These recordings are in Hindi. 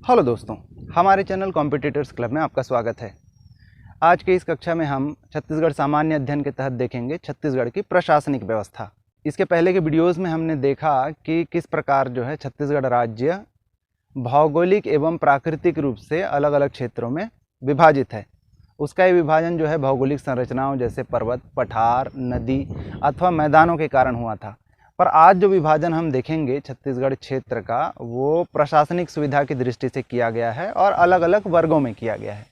हेलो दोस्तों, हमारे चैनल कॉम्पिटिटर्स क्लब में आपका स्वागत है। आज के इस कक्षा में हम छत्तीसगढ़ सामान्य अध्ययन के तहत देखेंगे छत्तीसगढ़ की प्रशासनिक व्यवस्था। इसके पहले के वीडियोस में हमने देखा कि किस प्रकार जो है छत्तीसगढ़ राज्य भौगोलिक एवं प्राकृतिक रूप से अलग अलग क्षेत्रों में विभाजित है। उसका ये विभाजन जो है भौगोलिक संरचनाओं जैसे पर्वत, पठार, नदी अथवा मैदानों के कारण हुआ था। पर आज जो विभाजन हम देखेंगे छत्तीसगढ़ क्षेत्र का, वो प्रशासनिक सुविधा की दृष्टि से किया गया है और अलग अलग वर्गों में किया गया है।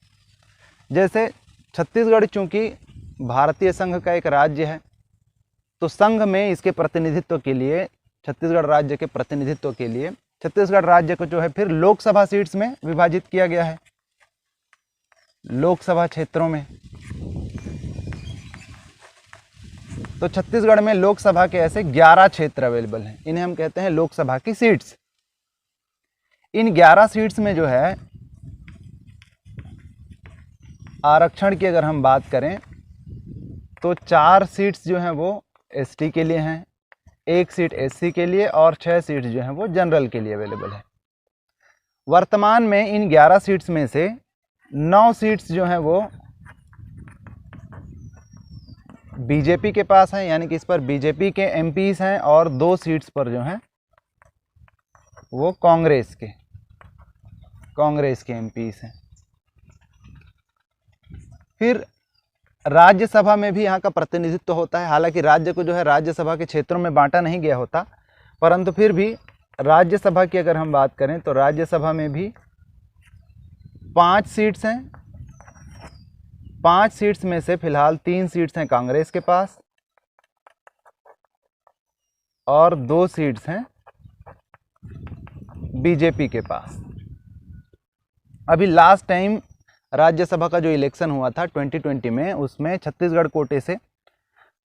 जैसे छत्तीसगढ़ चूँकि भारतीय संघ का एक राज्य है, तो संघ में इसके प्रतिनिधित्व के लिए, छत्तीसगढ़ राज्य के प्रतिनिधित्व के लिए छत्तीसगढ़ राज्य को जो है फिर लोकसभा सीट्स में विभाजित किया गया है, लोकसभा क्षेत्रों में। तो छत्तीसगढ़ में लोकसभा के ऐसे 11 क्षेत्र अवेलेबल हैं, इन्हें हम कहते हैं लोकसभा की सीट्स। इन 11 सीट्स में जो है आरक्षण की अगर हम बात करें तो 4 सीट्स जो हैं वो एसटी के लिए हैं, 1 सीट एससी के लिए और 6 सीट्स जो हैं वो जनरल के लिए अवेलेबल है। वर्तमान में इन 11 सीट्स में से 9 सीट्स जो हैं वो बीजेपी के पास हैं, यानी कि इस पर बीजेपी के एमपीज हैं, और 2 सीट्स पर जो हैं वो कांग्रेस के एमपीज हैं। फिर राज्यसभा में भी यहाँ का प्रतिनिधित्व होता है। हालांकि राज्य को जो है राज्यसभा के क्षेत्रों में बांटा नहीं गया होता, परंतु फिर भी राज्यसभा की अगर हम बात करें तो राज्यसभा में भी 5 सीट्स हैं। 5 सीट्स में से फिलहाल 3 सीट्स हैं कांग्रेस के पास और 2 सीट्स हैं बीजेपी के पास। अभी लास्ट टाइम राज्यसभा का जो इलेक्शन हुआ था 2020 में, उसमें छत्तीसगढ़ कोटे से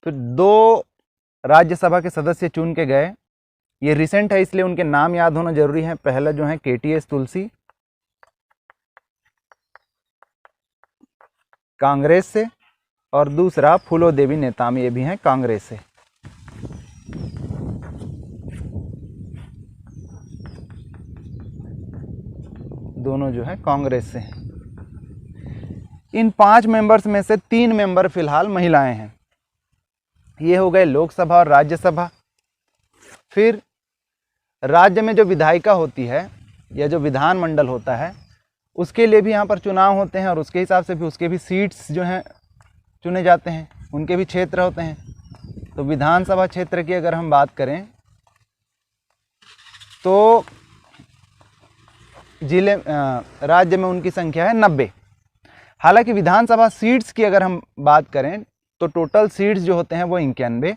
फिर 2 राज्यसभा के सदस्य चुन के गए। ये रिसेंट है, इसलिए उनके नाम याद होना जरूरी है। पहला जो है केटीएस तुलसी कांग्रेस से, और दूसरा फूलो देवी नेताम, ये भी हैं कांग्रेस से। दोनों जो है कांग्रेस से हैं। इन 5 मेंबर्स में से 3 मेंबर फिलहाल महिलाएं हैं। ये हो गए लोकसभा और राज्यसभा। फिर राज्य में जो विधायिका होती है या जो विधानमंडल होता है, उसके लिए भी यहाँ पर चुनाव होते हैं, और उसके हिसाब से भी उसके भी सीट्स जो हैं चुने जाते हैं, उनके भी क्षेत्र होते हैं। तो विधानसभा क्षेत्र की अगर हम बात करें तो राज्य में उनकी संख्या है 90। हालांकि विधानसभा सीट्स की अगर हम बात करें तो टोटल सीट्स जो होते हैं वो 91,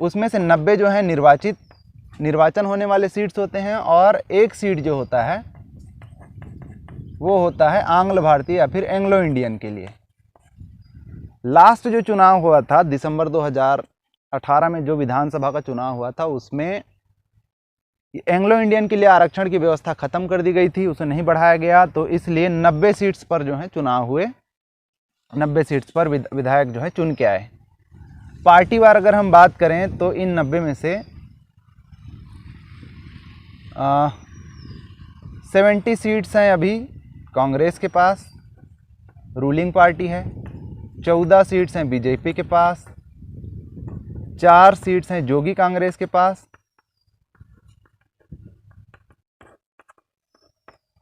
उसमें से 90 जो है निर्वाचन होने वाले सीट्स होते हैं, और 1 सीट जो होता है वो होता है आंग्ल भारतीय या फिर एंग्लो इंडियन के लिए। लास्ट जो चुनाव हुआ था दिसंबर 2018 में, जो विधानसभा का चुनाव हुआ था, उसमें एंग्लो इंडियन के लिए आरक्षण की व्यवस्था खत्म कर दी गई थी, उसे नहीं बढ़ाया गया। तो इसलिए 90 सीट्स पर जो है चुनाव हुए, 90 सीट्स पर विधायक जो है चुन के आए। पार्टीवार अगर हम बात करें तो इन 90 में से 70 सीट्स हैं अभी कांग्रेस के पास, रूलिंग पार्टी है। 14 सीट्स हैं बीजेपी के पास, 4 सीट्स हैं जोगी कांग्रेस के पास,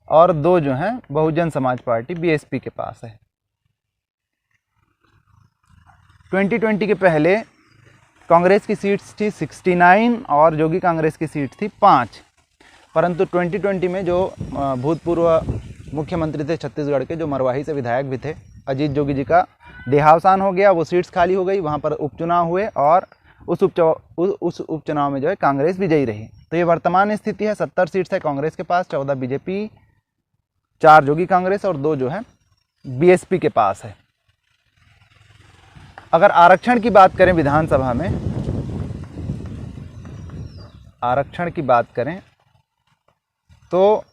और 2 जो हैं बहुजन समाज पार्टी बीएसपी के पास है। 2020 के पहले कांग्रेस की सीट्स थी 69 और जोगी कांग्रेस की सीट थी 5। परंतु 2020 में जो भूतपूर्व मुख्यमंत्री थे छत्तीसगढ़ के, जो मरवाही से विधायक भी थे, अजीत जोगी जी का देहावसान हो गया, वो सीट्स खाली हो गई। वहाँ पर उपचुनाव हुए और उस उपचुनाव में जो है कांग्रेस विजयी रही। तो ये वर्तमान स्थिति है। 70 सीट्स है कांग्रेस के पास, 14 बीजेपी, 4 जोगी कांग्रेस और 2 जो है बीएसपी के पास है। अगर आरक्षण की बात करें विधानसभा में, आरक्षण की बात करें तो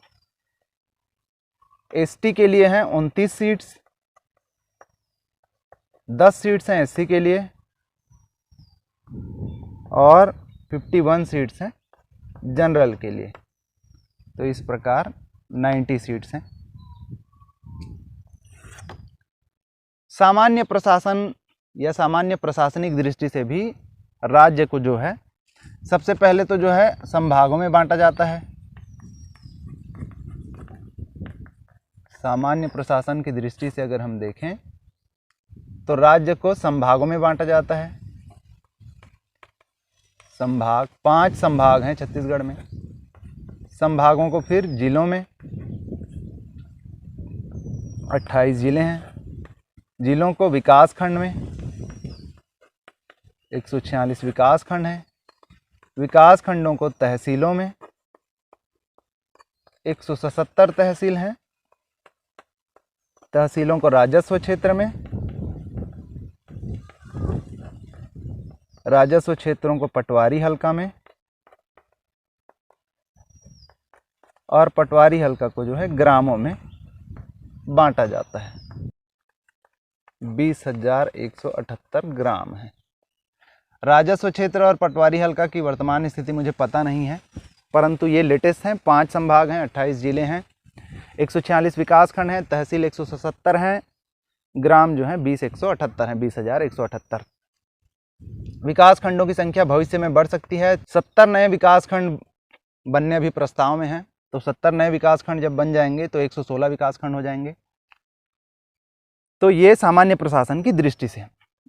एसटी के लिए हैं 29 सीट्स, 10 सीट्स हैं एससी के लिए और 51 सीट्स हैं जनरल के लिए। तो इस प्रकार 90 सीट्स हैं। सामान्य प्रशासन या सामान्य प्रशासनिक दृष्टि से भी राज्य को जो है सबसे पहले तो जो है संभागों में बांटा जाता है। सामान्य प्रशासन की दृष्टि से अगर हम देखें तो राज्य को संभागों में बांटा जाता है। संभाग, 5 संभाग हैं छत्तीसगढ़ में। संभागों को फिर जिलों में, 28 जिले हैं। जिलों को विकास खंड में, 146 विकास खंड हैं। विकास खंडों को तहसीलों में, 177 तहसील हैं। तहसीलों को राजस्व क्षेत्र में, राजस्व क्षेत्रों को पटवारी हल्का में, और पटवारी हल्का को जो है ग्रामों में बांटा जाता है। 20,178 ग्राम है। राजस्व क्षेत्र और पटवारी हल्का की वर्तमान स्थिति मुझे पता नहीं है, परंतु ये लेटेस्ट हैं। 5 संभाग हैं, 28 जिले हैं, 146 विकास खंड हैं, तहसील 177 हैं, ग्राम जो हैं 20,178 हैं, 20,178। विकास खंडों की संख्या भविष्य में बढ़ सकती है। 70 नए विकास खंड बनने अभी प्रस्ताव में हैं, तो 70 नए विकास खंड जब बन जाएंगे तो 116 विकास खंड हो जाएंगे। तो ये सामान्य प्रशासन की दृष्टि से।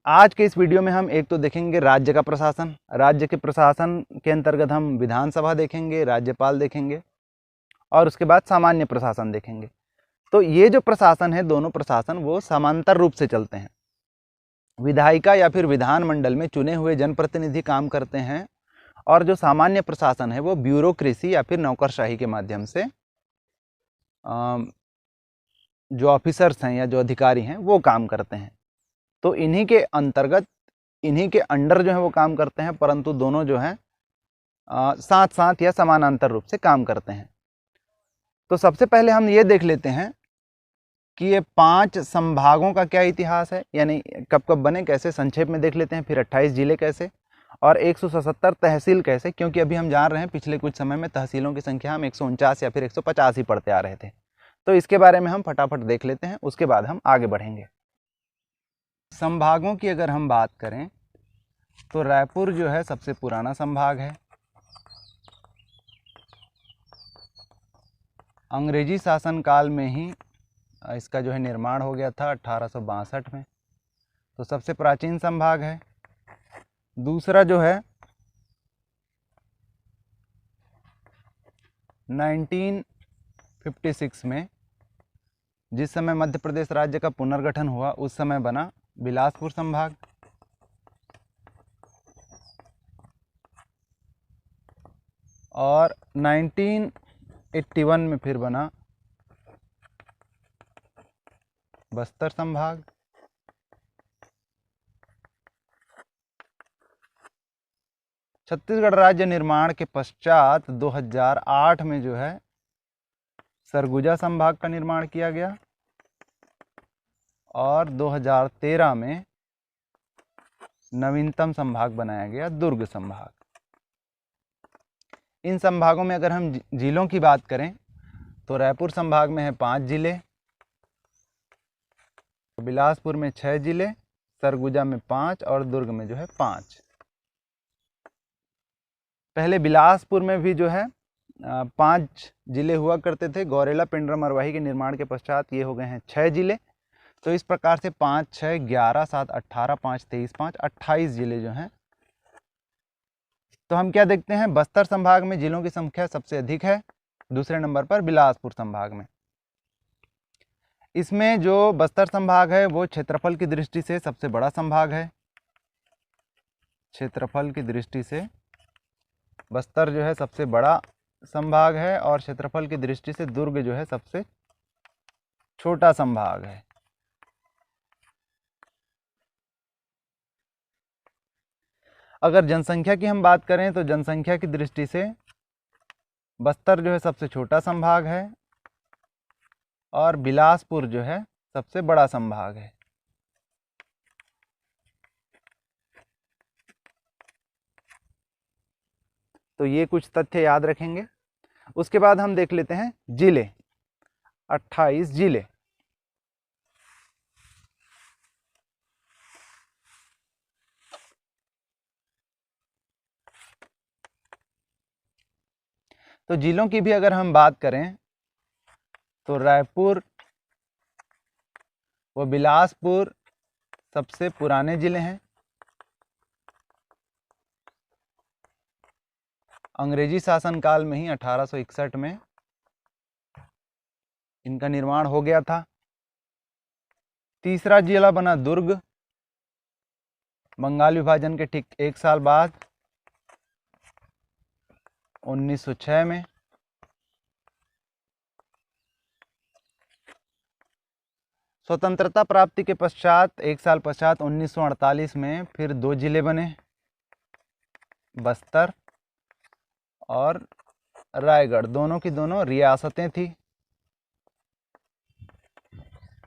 आज के इस वीडियो में हम एक तो देखेंगे राज्य का प्रशासन। राज्य के प्रशासन के अंतर्गत हम विधानसभा देखेंगे, राज्यपाल देखेंगे, और उसके बाद सामान्य प्रशासन देखेंगे। तो ये जो प्रशासन है, दोनों प्रशासन वो समांतर रूप से चलते हैं। विधायिका या फिर विधानमंडल में चुने हुए जनप्रतिनिधि काम करते हैं, और जो सामान्य प्रशासन है वो ब्यूरोक्रेसी या फिर नौकरशाही के माध्यम से जो ऑफिसर्स हैं या जो अधिकारी हैं वो काम करते हैं। तो इन्हीं के अंतर्गत, इन्हीं के अंडर जो है वो काम करते हैं, परंतु दोनों जो हैं साथ साथ या समानांतर रूप से काम करते हैं। तो सबसे पहले हम ये देख लेते हैं कि ये 5 संभागों का क्या इतिहास है, यानी कब कब बने, कैसे, संक्षेप में देख लेते हैं। फिर 28 जिले कैसे, और 177 तहसील कैसे, क्योंकि अभी हम जान रहे हैं पिछले कुछ समय में तहसीलों की संख्या हम 149 या फिर 150 ही पढ़ते आ रहे थे। तो इसके बारे में हम फटाफट देख लेते हैं, उसके बाद हम आगे बढ़ेंगे। संभागों की अगर हम बात करें तो रायपुर जो है सबसे पुराना संभाग है। अंग्रेजी शासनकाल में ही इसका जो है निर्माण हो गया था 1862 में, तो सबसे प्राचीन संभाग है। दूसरा जो है 1956 में, जिस समय मध्य प्रदेश राज्य का पुनर्गठन हुआ, उस समय बना बिलासपुर संभाग। और 1981 में फिर बना बस्तर संभाग। छत्तीसगढ़ राज्य निर्माण के पश्चात 2008 में जो है सरगुजा संभाग का निर्माण किया गया, और 2013 में नवीनतम संभाग बनाया गया दुर्ग संभाग। इन संभागों में अगर हम जिलों की बात करें तो रायपुर संभाग में है 5 जिले, बिलासपुर में 6 जिले, सरगुजा में 5 और दुर्ग में जो है 5। पहले बिलासपुर में भी जो है 5 जिले हुआ करते थे। गौरेला, पिंडरा, मरवाही के निर्माण के पश्चात ये हो गए हैं 6 जिले। तो इस प्रकार से 5, 6, 11, 7, 18, 5, 23, 5, 28 जिले जो हैं। तो हम क्या देखते हैं, बस्तर संभाग में जिलों की संख्या सबसे अधिक है, दूसरे नंबर पर बिलासपुर संभाग में। इसमें जो बस्तर संभाग है वो क्षेत्रफल की दृष्टि से सबसे बड़ा संभाग है। क्षेत्रफल की दृष्टि से बस्तर जो है सबसे बड़ा संभाग है, और क्षेत्रफल की दृष्टि से दुर्ग जो है सबसे छोटा संभाग है। अगर जनसंख्या की हम बात करें तो जनसंख्या की दृष्टि से बस्तर जो है सबसे छोटा संभाग है, और बिलासपुर जो है सबसे बड़ा संभाग है। तो ये कुछ तथ्य याद रखेंगे। उसके बाद हम देख लेते हैं जिले। 28 जिले। तो जिलों की भी अगर हम बात करें तो रायपुर व बिलासपुर सबसे पुराने जिले हैं। अंग्रेजी शासनकाल में ही 1861 में इनका निर्माण हो गया था। तीसरा जिला बना दुर्ग, बंगाल विभाजन के ठीक 1 साल बाद 1906 में। स्वतंत्रता प्राप्ति के पश्चात 1 साल पश्चात 1948 में फिर 2 जिले बने, बस्तर और रायगढ़, दोनों की दोनों रियासतें थी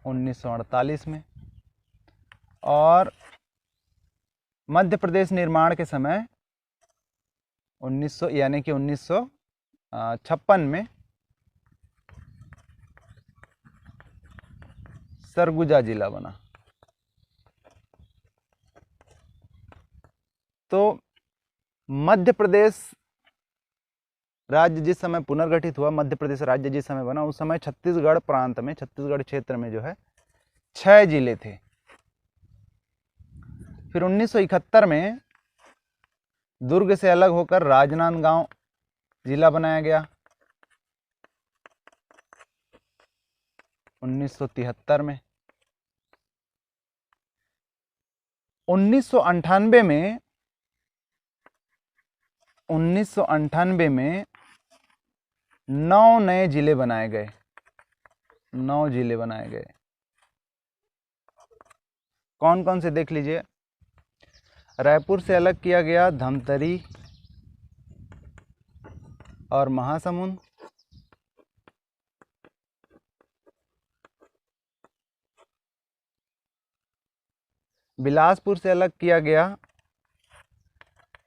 1948 में। और मध्य प्रदेश निर्माण के समय 1900 यानी कि 1956 में सरगुजा जिला बना। तो मध्य प्रदेश राज्य जिस समय पुनर्गठित हुआ, मध्य प्रदेश राज्य जिस समय बना, उस समय छत्तीसगढ़ प्रांत में, छत्तीसगढ़ क्षेत्र में जो है 6 जिले थे। फिर 1971 में दुर्ग से अलग होकर राजनांदगांव जिला बनाया गया। 1973 में 1998 में 9 नए जिले बनाए गए। 9 जिले बनाए गए। कौन कौन से देख लीजिए। रायपुर से अलग किया गया धमतरी और महासमुंद। बिलासपुर से अलग किया गया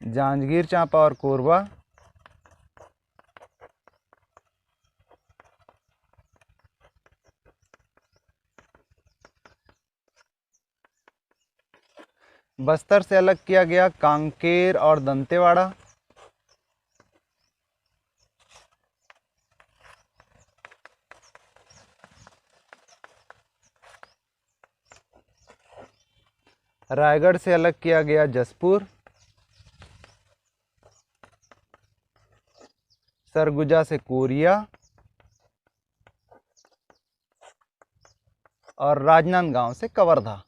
जांजगीर चांपा और कोरबा। बस्तर से अलग किया गया कांकेर और दंतेवाड़ा। रायगढ़ से अलग किया गया जसपुर। सरगुजा से कोरिया और राजनांदगांव से कवर्धा।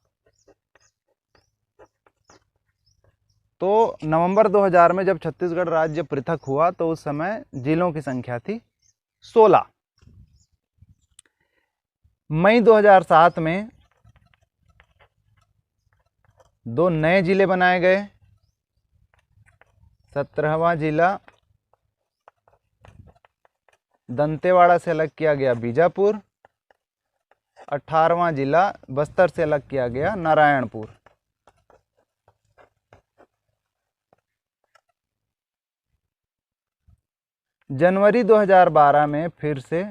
तो नवंबर 2000 में जब छत्तीसगढ़ राज्य पृथक हुआ तो उस समय जिलों की संख्या थी 16। मई 2007 में 2 नए जिले बनाए गए। 17वां जिला दंतेवाड़ा से अलग किया गया बीजापुर। 18वां जिला बस्तर से अलग किया गया नारायणपुर। जनवरी 2012 में फिर से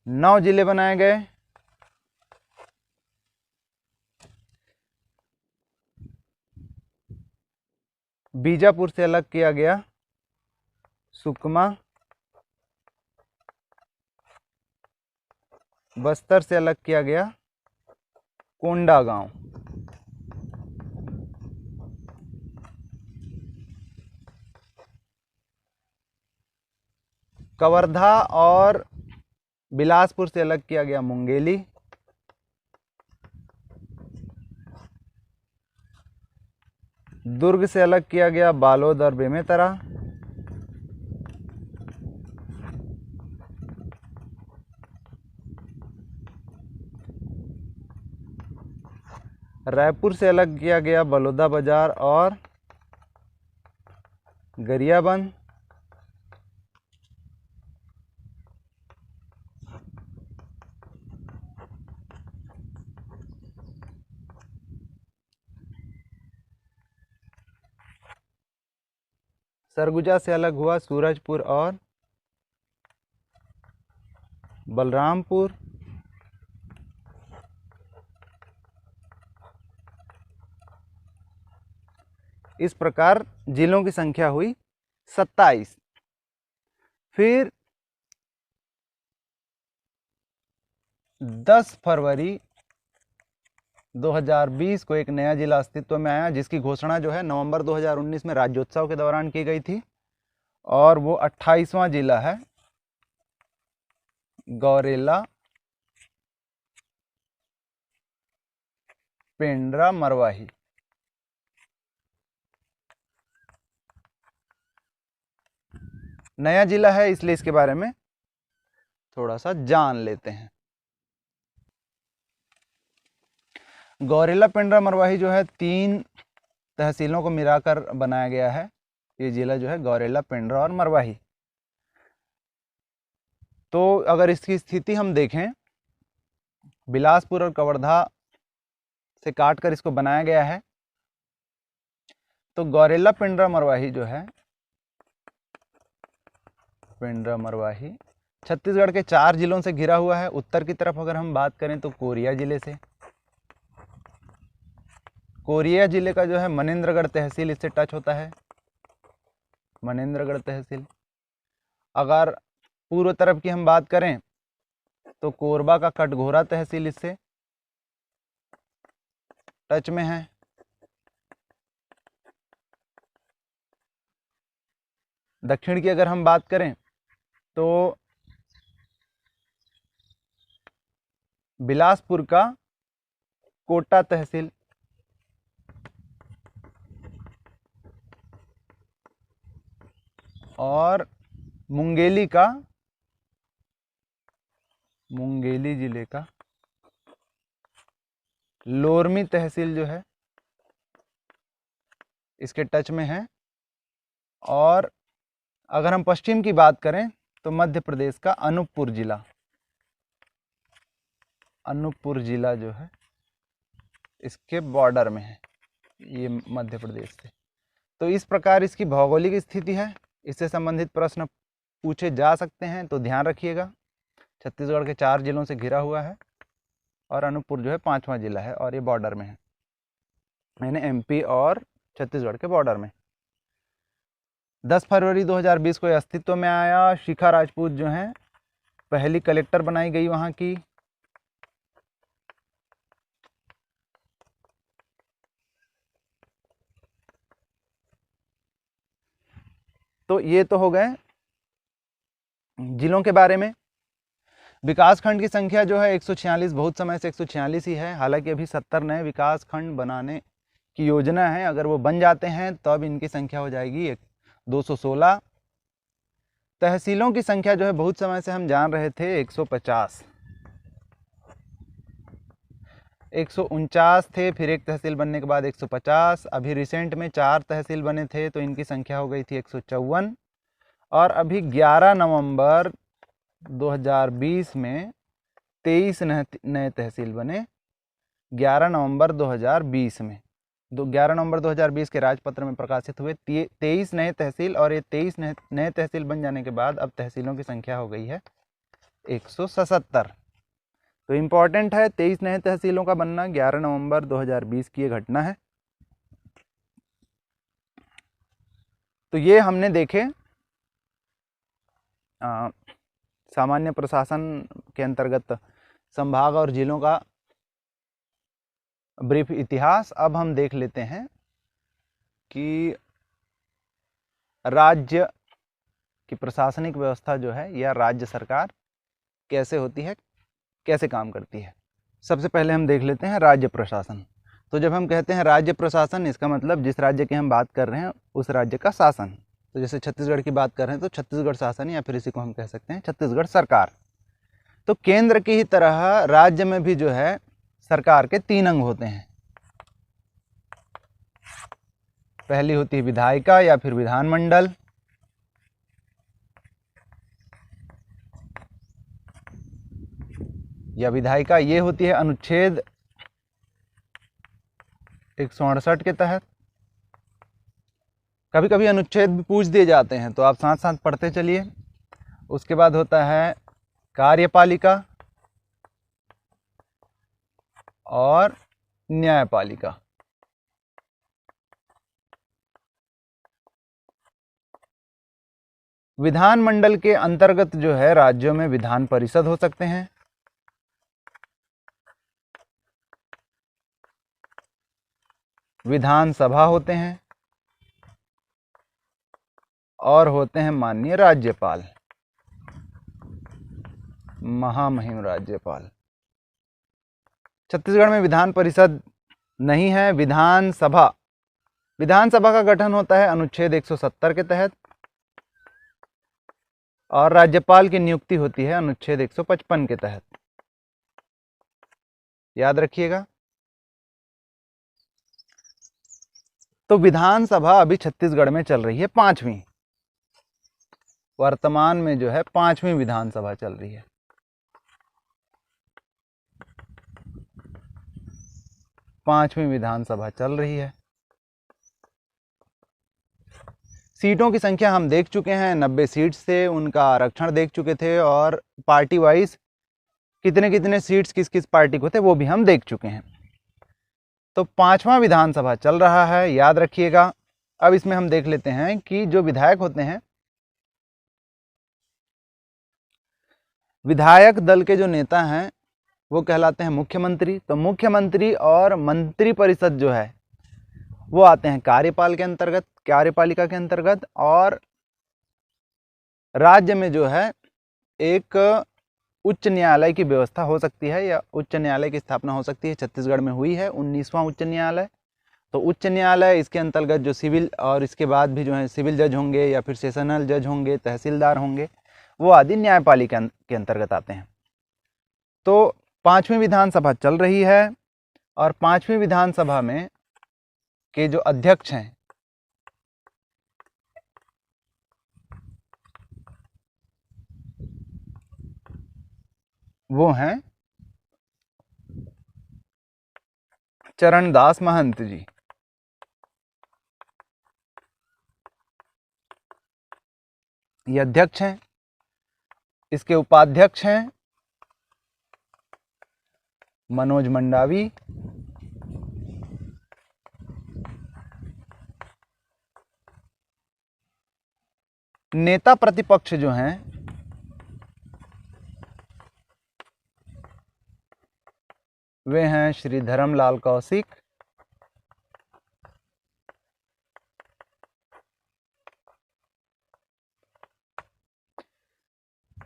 9 जिले बनाए गए। बीजापुर से अलग किया गया सुकमा। बस्तर से अलग किया गया कोंडागांव। कवर्धा और बिलासपुर से अलग किया गया मुंगेली। दुर्ग से अलग किया गया बालोद और बेमेतरा। रायपुर से अलग किया गया बलौदाबाजार और गरियाबंद। सरगुजा से अलग हुआ सूरजपुर और बलरामपुर, इस प्रकार जिलों की संख्या हुई 27। फिर 10 फरवरी 2020 को एक नया जिला अस्तित्व में आया, जिसकी घोषणा जो है नवंबर 2019 में राज्योत्सव के दौरान की गई थी, और वो 28वां जिला है गौरेला पेंड्रा मरवाही। नया जिला है इसलिए इसके बारे में थोड़ा सा जान लेते हैं। गौरेला पेंड्रा मरवाही जो है 3 तहसीलों को मिलाकर बनाया गया है। ये जिला जो है गौरेला पेंड्रा और मरवाही। तो अगर इसकी स्थिति हम देखें, बिलासपुर और कवर्धा से काटकर इसको बनाया गया है। तो गौरेला पेंड्रा मरवाही जो है, पेंड्रा मरवाही छत्तीसगढ़ के 4 जिलों से घिरा हुआ है। उत्तर की तरफ अगर हम बात करें तो कोरिया जिले से, कोरिया जिले का जो है मनेन्द्रगढ़ तहसील इससे टच होता है, मनेन्द्रगढ़ तहसील। अगर पूर्व तरफ की हम बात करें तो कोरबा का कटघोरा तहसील इससे टच में है। दक्षिण की अगर हम बात करें तो बिलासपुर का कोटा तहसील, और मुंगेली जिले का लोरमी तहसील जो है इसके टच में है। और अगर हम पश्चिम की बात करें तो मध्य प्रदेश का अनूपपुर जिला जो है इसके बॉर्डर में है, ये मध्य प्रदेश से। तो इस प्रकार इसकी भौगोलिक स्थिति है। इससे संबंधित प्रश्न पूछे जा सकते हैं, तो ध्यान रखिएगा। छत्तीसगढ़ के 4 जिलों से घिरा हुआ है और अनूपपुर जो है 5वां जिला है, और ये बॉर्डर में है, यानी एमपी और छत्तीसगढ़ के बॉर्डर में। 10 फरवरी 2020 को अस्तित्व में आया। शिखा राजपूत जो हैं पहली कलेक्टर बनाई गई वहाँ की। तो ये तो हो गए जिलों के बारे में। विकासखंड की संख्या जो है 146, बहुत समय से 146 ही है। हालांकि अभी 70 नए विकासखंड बनाने की योजना है। अगर वो बन जाते हैं तो अब इनकी संख्या हो जाएगी 216। तहसीलों की संख्या जो है बहुत समय से हम जान रहे थे 150, 149 थे, फिर एक तहसील बनने के बाद 150। अभी रिसेंट में 4 तहसील बने थे तो इनकी संख्या हो गई थी 154। और अभी 11 नवंबर 2020 में 23 नए तहसील बने। 11 नवंबर 2020 में 11 नवंबर 2020 के राजपत्र में प्रकाशित हुए 23 नए तहसील, और ये 23 नए तहसील बन जाने के बाद अब तहसीलों की संख्या हो गई है 177। तो इम्पॉर्टेंट है 23 नए तहसीलों का बनना। 11 नवंबर 2020 की ये घटना है। तो ये हमने देखे सामान्य प्रशासन के अंतर्गत संभाग और जिलों का ब्रीफ इतिहास। अब हम देख लेते हैं कि राज्य की प्रशासनिक व्यवस्था जो है या राज्य सरकार कैसे होती है, कैसे काम करती है। सबसे पहले हम देख लेते हैं राज्य प्रशासन। तो जब हम कहते हैं राज्य प्रशासन, इसका मतलब जिस राज्य की हम बात कर रहे हैं उस राज्य का शासन। तो जैसे छत्तीसगढ़ की बात कर रहे हैं तो छत्तीसगढ़ शासन, या फिर इसी को हम कह सकते हैं छत्तीसगढ़ सरकार। तो केंद्र की ही तरह राज्य में भी जो है सरकार के 3 अंग होते हैं। पहली होती है विधायिका या फिर विधानमंडल, या विधायिका ये होती है अनुच्छेद 168 के तहत। कभी कभी अनुच्छेद भी पूछ दिए जाते हैं तो आप साथ साथ पढ़ते चलिए। उसके बाद होता है कार्यपालिका और न्यायपालिका। विधानमंडल के अंतर्गत जो है राज्यों में विधान परिषद हो सकते हैं, विधानसभा होते हैं और होते हैं माननीय राज्यपाल, महामहिम राज्यपाल। छत्तीसगढ़ में विधान परिषद नहीं है। विधानसभा का गठन होता है अनुच्छेद 170 के तहत और राज्यपाल की नियुक्ति होती है अनुच्छेद 155 के तहत। याद रखिएगा। तो विधानसभा अभी छत्तीसगढ़ में चल रही है 5वीं, वर्तमान में जो है 5वीं विधानसभा चल रही है। पांचवी विधानसभा चल रही है। सीटों की संख्या हम देख चुके हैं, 90 सीट से उनका आरक्षण देख चुके थे और पार्टी वाइज कितने कितने सीट्स किस किस पार्टी को थे वो भी हम देख चुके हैं। तो 5वां विधानसभा चल रहा है, याद रखिएगा। अब इसमें हम देख लेते हैं कि जो विधायक होते हैं, विधायक दल के जो नेता हैं वो कहलाते हैं मुख्यमंत्री। तो मुख्यमंत्री और मंत्री परिषद जो है वो आते हैं कार्यपालिका के अंतर्गत। और राज्य में जो है एक उच्च न्यायालय की व्यवस्था हो सकती है या उच्च न्यायालय की स्थापना हो सकती है। छत्तीसगढ़ में हुई है 19वां उच्च न्यायालय। तो उच्च न्यायालय, इसके अंतर्गत जो सिविल और इसके बाद भी जो है सिविल जज होंगे या फिर सेशनल जज होंगे, तहसीलदार होंगे, वो आदि न्यायपालिका के अंतर्गत आते हैं। तो 5वीं विधानसभा चल रही है और 5वीं विधानसभा में के जो अध्यक्ष हैं वो हैं चरणदास महंत जी। ये अध्यक्ष हैं। इसके उपाध्यक्ष हैं मनोज मंडावी, नेता प्रतिपक्ष जो हैं वे हैं श्री धर्मलाल कौशिक,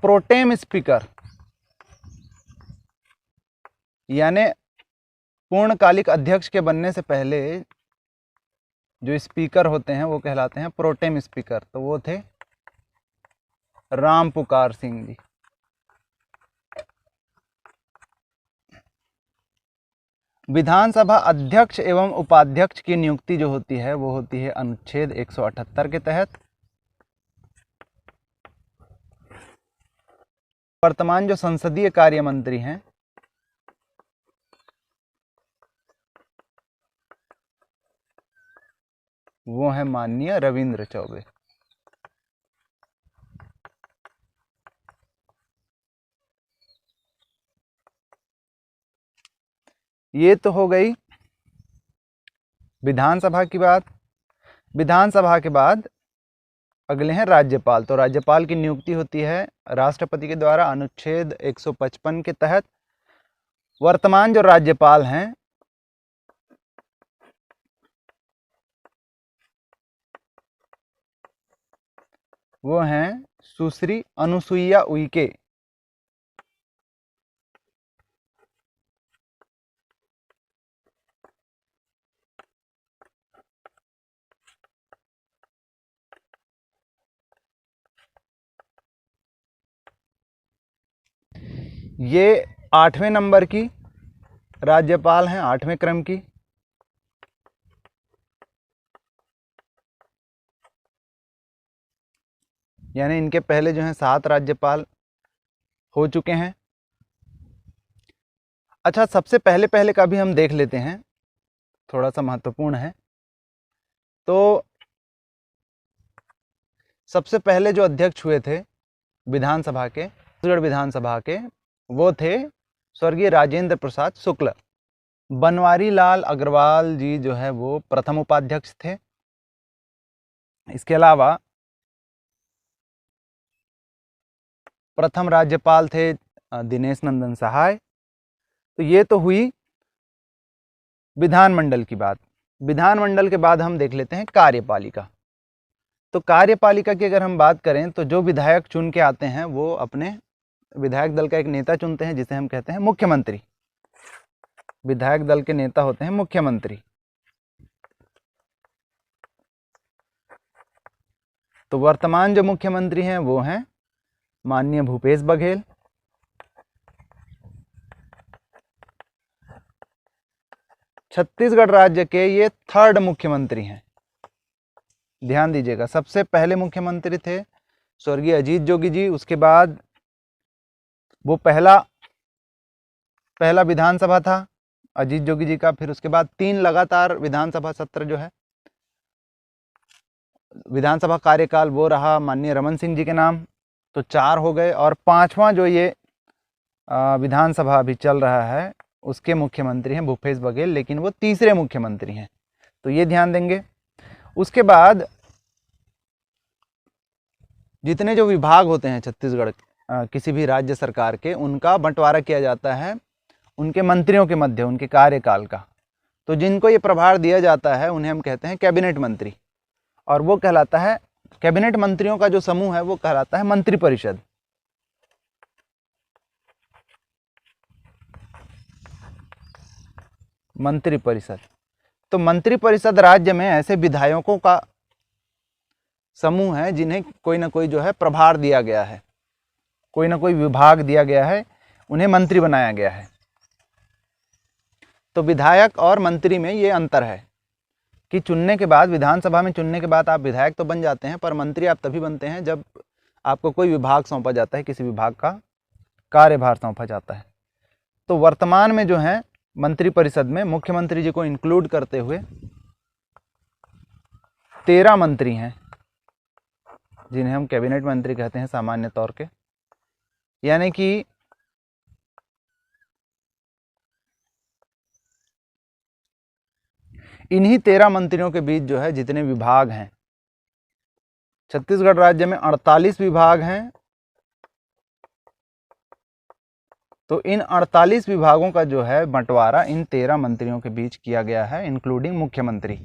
प्रोटेम स्पीकर यानी पूर्णकालिक अध्यक्ष के बनने से पहले जो स्पीकर होते हैं वो कहलाते हैं प्रोटेम स्पीकर। तो वो थे राम पुकार सिंह जी। विधानसभा अध्यक्ष एवं उपाध्यक्ष की नियुक्ति जो होती है वो होती है अनुच्छेद 178 के तहत। वर्तमान जो संसदीय कार्य मंत्री हैं वो है माननीय रविंद्र चौबे। ये तो हो गई विधानसभा की बात। विधानसभा के बाद अगले हैं राज्यपाल। तो राज्यपाल की नियुक्ति होती है राष्ट्रपति के द्वारा अनुच्छेद 155 के तहत। वर्तमान जो राज्यपाल हैं वो हैं सुश्री अनुसुईया उइके। ये 8वें नंबर की राज्यपाल हैं, 8वें क्रम की। यानी इनके पहले जो हैं 7 राज्यपाल हो चुके हैं। अच्छा, सबसे पहले पहले का भी हम देख लेते हैं, थोड़ा सा महत्वपूर्ण है। तो सबसे पहले जो अध्यक्ष हुए थे विधानसभा के छत्तीसगढ़ विधानसभा के वो थे स्वर्गीय राजेंद्र प्रसाद शुक्ल। बनवारी लाल अग्रवाल जी जो है वो प्रथम उपाध्यक्ष थे। इसके अलावा प्रथम राज्यपाल थे दिनेश नंदन सहाय। तो ये तो हुई विधानमंडल की बात। विधानमंडल के बाद हम देख लेते हैं कार्यपालिका। तो कार्यपालिका की अगर हम बात करें तो जो विधायक चुन के आते हैं वो अपने विधायक दल का एक नेता चुनते हैं जिसे हम कहते हैं मुख्यमंत्री। विधायक दल के नेता होते हैं मुख्यमंत्री। तो वर्तमान जो मुख्यमंत्री हैं वो हैं माननीय भूपेश बघेल। छत्तीसगढ़ राज्य के ये थर्ड मुख्यमंत्री हैं। ध्यान दीजिएगा, सबसे पहले मुख्यमंत्री थे स्वर्गीय अजीत जोगी जी। उसके बाद वो पहला विधानसभा था अजीत जोगी जी का। फिर उसके बाद 3 लगातार विधानसभा सत्र जो है विधानसभा कार्यकाल वो रहा माननीय रमन सिंह जी के नाम। तो 4 हो गए। और 5वां जो ये विधानसभा अभी चल रहा है उसके मुख्यमंत्री हैं भूपेश बघेल, लेकिन वो तीसरे मुख्यमंत्री हैं। तो ये ध्यान देंगे। उसके बाद जितने जो विभाग होते हैं छत्तीसगढ़ किसी भी राज्य सरकार के, उनका बंटवारा किया जाता है उनके मंत्रियों के मध्य उनके कार्यकाल का। तो जिनको ये प्रभार दिया जाता है उन्हें हम कहते हैं कैबिनेट मंत्री। और वो कहलाता है, कैबिनेट मंत्रियों का जो समूह है वो कहलाता है मंत्रिपरिषद। मंत्रिपरिषद। तो मंत्रिपरिषद राज्य में ऐसे विधायकों का समूह है जिन्हें कोई ना कोई जो है प्रभार दिया गया है, कोई ना कोई विभाग दिया गया है, उन्हें मंत्री बनाया गया है। तो विधायक और मंत्री में ये अंतर है कि चुनने के बाद, विधानसभा में चुनने के बाद आप विधायक तो बन जाते हैं, पर मंत्री आप तभी बनते हैं जब आपको कोई विभाग सौंपा जाता है, किसी विभाग का कार्यभार सौंपा जाता है। तो वर्तमान में जो है मंत्रिपरिषद में मुख्यमंत्री जी को इंक्लूड करते हुए 13 मंत्री हैं जिन्हें हम कैबिनेट मंत्री कहते हैं सामान्य तौर के। यानी कि इन्हीं 13 मंत्रियों के बीच जो है जितने विभाग हैं, छत्तीसगढ़ राज्य में 48 विभाग हैं। तो इन 48 विभागों का जो है बंटवारा इन 13 मंत्रियों के बीच किया गया है, इंक्लूडिंग मुख्यमंत्री।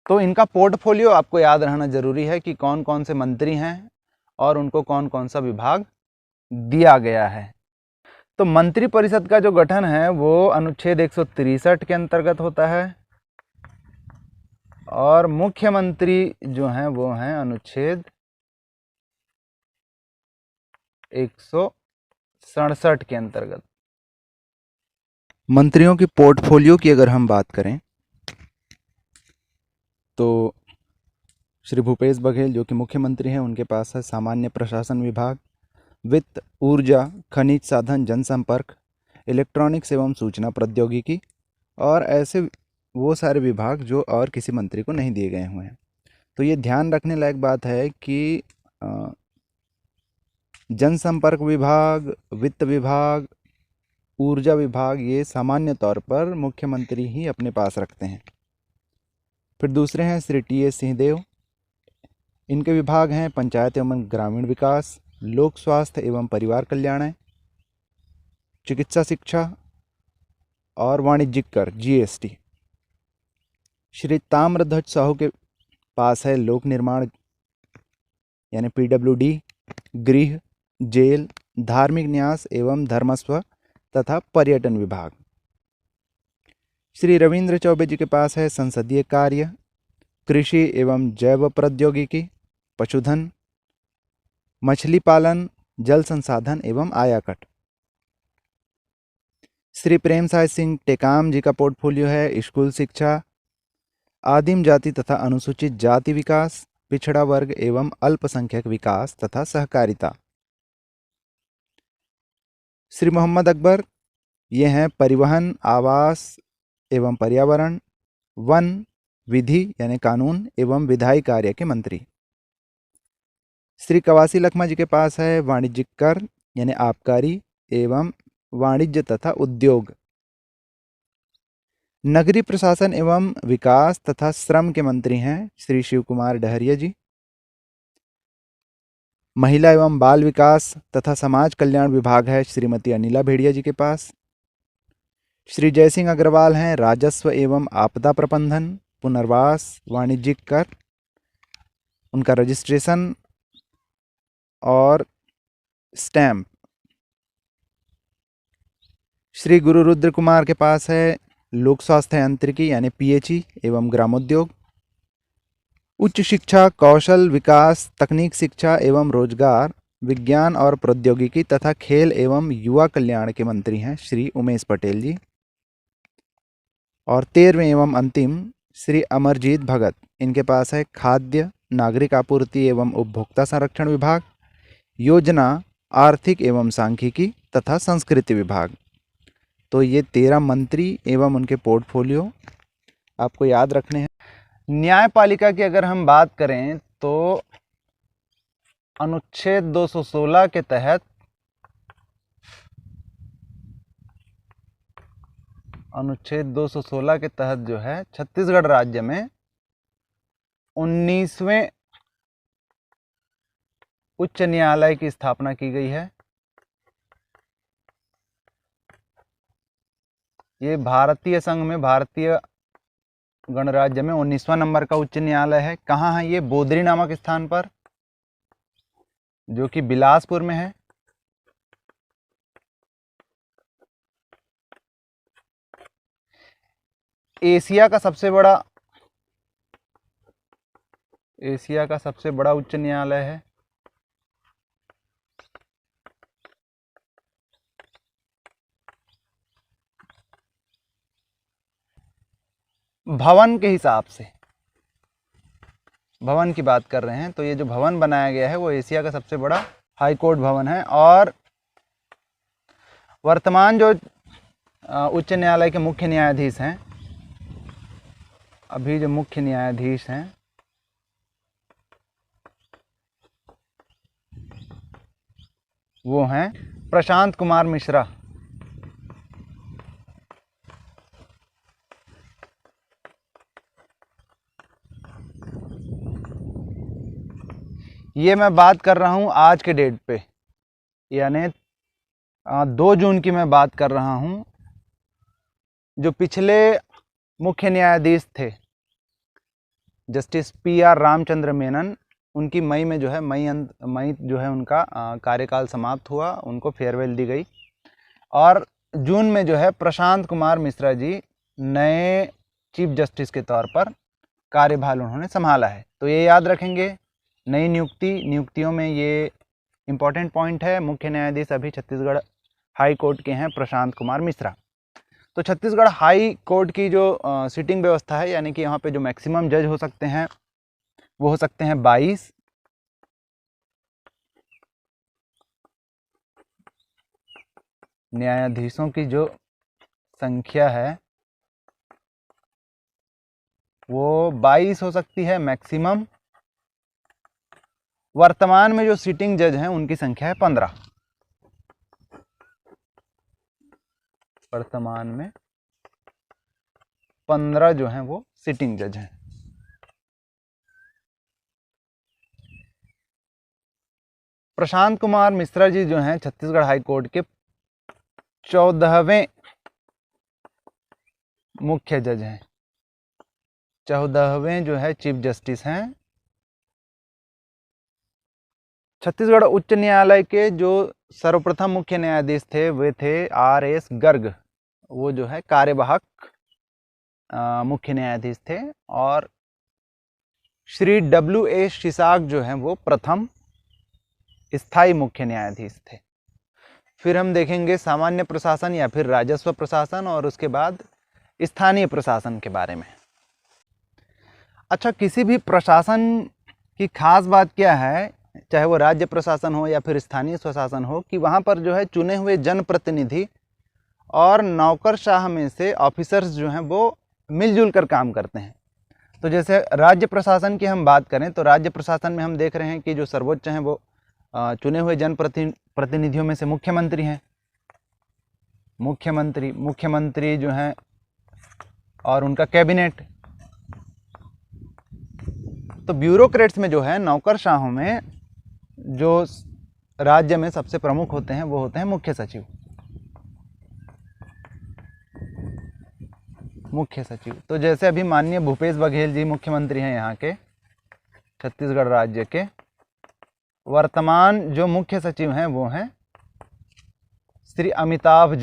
तो इनका पोर्टफोलियो आपको याद रहना जरूरी है कि कौन कौन से मंत्री हैं और उनको कौन कौन सा विभाग दिया गया है। तो मंत्रिपरिषद का जो गठन है वो अनुच्छेद 163 के अंतर्गत होता है और मुख्यमंत्री जो हैं वो हैं अनुच्छेद 167 के अंतर्गत। मंत्रियों की पोर्टफोलियो की अगर हम बात करें तो श्री भूपेश बघेल जो कि मुख्यमंत्री हैं, उनके पास है सामान्य प्रशासन विभाग, वित्त, ऊर्जा, खनिज साधन, जनसंपर्क, इलेक्ट्रॉनिक्स एवं सूचना प्रौद्योगिकी और ऐसे वो सारे विभाग जो और किसी मंत्री को नहीं दिए गए हुए हैं। तो ये ध्यान रखने लायक बात है कि जनसंपर्क विभाग, वित्त विभाग, ऊर्जा विभाग ये सामान्य तौर पर मुख्यमंत्री ही अपने पास रखते हैं। फिर दूसरे हैं श्री टी.एस. सिंहदेव। इनके विभाग हैं पंचायत एवं ग्रामीण विकास, लोक स्वास्थ्य एवं परिवार कल्याण, चिकित्सा शिक्षा और वाणिज्यिक कर जीएसटी। श्री ताम्रध्वज साहू के पास है लोक निर्माण यानी पीडब्ल्यूडी, गृह, जेल, धार्मिक न्यास एवं धर्मस्व तथा पर्यटन विभाग। श्री रविंद्र चौबे जी के पास है संसदीय कार्य, कृषि एवं जैव प्रौद्योगिकी, पशुधन, मछली पालन, जल संसाधन एवं आयाकट। श्री प्रेम साय सिंह टेकाम जी का पोर्टफोलियो है स्कूल शिक्षा, आदिम जाति तथा अनुसूचित जाति विकास, पिछड़ा वर्ग एवं अल्पसंख्यक विकास तथा सहकारिता। श्री मोहम्मद अकबर ये हैं परिवहन, आवास एवं पर्यावरण, वन, विधि यानी कानून एवं विधायी कार्य के मंत्री। श्री कवासी लखमा जी के पास है वाणिज्यिक कर यानी आबकारी एवं वाणिज्य तथा उद्योग। नगरीय प्रशासन एवं विकास तथा श्रम के मंत्री हैं श्री शिव कुमार डहरिया जी। महिला एवं बाल विकास तथा समाज कल्याण विभाग है श्रीमती अनिला भेड़िया जी के पास। श्री जयसिंह अग्रवाल हैं राजस्व एवं आपदा प्रबंधन, पुनर्वास, वाणिज्यिक कर, उनका रजिस्ट्रेशन और स्टैम्प। श्री गुरु रुद्र कुमार के पास है लोक स्वास्थ्य यांत्रिकी यानी पीएचई एवं ग्रामोद्योग। उच्च शिक्षा, कौशल विकास, तकनीक शिक्षा एवं रोजगार, विज्ञान और प्रौद्योगिकी तथा खेल एवं युवा कल्याण के मंत्री हैं श्री उमेश पटेल जी। और 13वें एवं अंतिम श्री अमरजीत भगत, इनके पास है खाद्य, नागरिक आपूर्ति एवं उपभोक्ता संरक्षण विभाग, योजना, आर्थिक एवं सांख्यिकी तथा संस्कृति विभाग। तो ये 13 मंत्री एवं उनके पोर्टफोलियो आपको याद रखने हैं। न्यायपालिका की अगर हम बात करें तो अनुच्छेद 216 के तहत जो है छत्तीसगढ़ राज्य में 19वें उच्च न्यायालय की स्थापना की गई है। ये भारतीय संघ में, भारतीय गणराज्य में 19वां नंबर का उच्च न्यायालय है। कहाँ है ये? बोदरी नामक स्थान पर, जो कि बिलासपुर में है। एशिया का सबसे बड़ा उच्च न्यायालय है। भवन के हिसाब से, भवन की बात कर रहे हैं तो ये जो भवन बनाया गया है वो एशिया का सबसे बड़ा हाई कोर्ट भवन है। और वर्तमान जो उच्च न्यायालय के मुख्य न्यायाधीश हैं, अभी जो मुख्य न्यायाधीश हैं वो हैं प्रशांत कुमार मिश्रा। ये मैं बात कर रहा हूँ आज के डेट पे, यानी 2 जून की मैं बात कर रहा हूँ। जो पिछले मुख्य न्यायाधीश थे जस्टिस PR रामचंद्र मेनन, उनकी मई में जो है मई जो है उनका कार्यकाल समाप्त हुआ, उनको फेयरवेल दी गई। और जून में जो है प्रशांत कुमार मिश्रा जी नए चीफ जस्टिस के तौर पर कार्यभार उन्होंने संभाला है। तो ये याद रखेंगे, नई नियुक्तियों में ये इम्पॉर्टेंट पॉइंट है। मुख्य न्यायाधीश अभी छत्तीसगढ़ हाई कोर्ट के हैं प्रशांत कुमार मिश्रा। तो छत्तीसगढ़ हाई कोर्ट की जो सीटिंग व्यवस्था है, यानी कि यहाँ पे जो मैक्सिमम जज हो सकते हैं वो हो सकते हैं 22। न्यायाधीशों की जो संख्या है वो 22 हो सकती है मैक्सिमम। वर्तमान में जो सिटिंग जज हैं उनकी संख्या है 15। वर्तमान में 15 जो हैं वो सिटिंग जज हैं। प्रशांत कुमार मिश्रा जी जो हैं छत्तीसगढ़ हाई कोर्ट के 14वें मुख्य जज हैं, 14वें जो है चीफ जस्टिस हैं। छत्तीसगढ़ उच्च न्यायालय के जो सर्वप्रथम मुख्य न्यायाधीश थे वे थे RS गर्ग, वो जो है कार्यवाहक मुख्य न्यायाधीश थे। और श्री WA शिसाक जो हैं वो प्रथम स्थायी मुख्य न्यायाधीश थे। फिर हम देखेंगे सामान्य प्रशासन या फिर राजस्व प्रशासन और उसके बाद स्थानीय प्रशासन के बारे में। अच्छा, किसी भी प्रशासन की खास बात क्या है, चाहे वो राज्य प्रशासन हो या फिर स्थानीय स्वशासन हो, कि वहाँ पर जो है चुने हुए जनप्रतिनिधि और नौकरशाह में से ऑफिसर्स जो हैं वो मिलजुल कर काम करते हैं। तो जैसे राज्य प्रशासन की हम बात करें तो राज्य प्रशासन में हम देख रहे हैं कि जो सर्वोच्च हैं वो चुने हुए जनप्रतिनिधियों में से मुख्यमंत्री हैं। मुख्यमंत्री जो हैं और उनका कैबिनेट। तो ब्यूरोक्रेट्स में जो है नौकरशाहों में जो राज्य में सबसे प्रमुख होते हैं वो होते हैं मुख्य सचिव। तो जैसे अभी माननीय भूपेश बघेल जी मुख्यमंत्री हैं यहाँ के छत्तीसगढ़ राज्य के। वर्तमान जो मुख्य सचिव हैं वो हैं श्री अमिताभ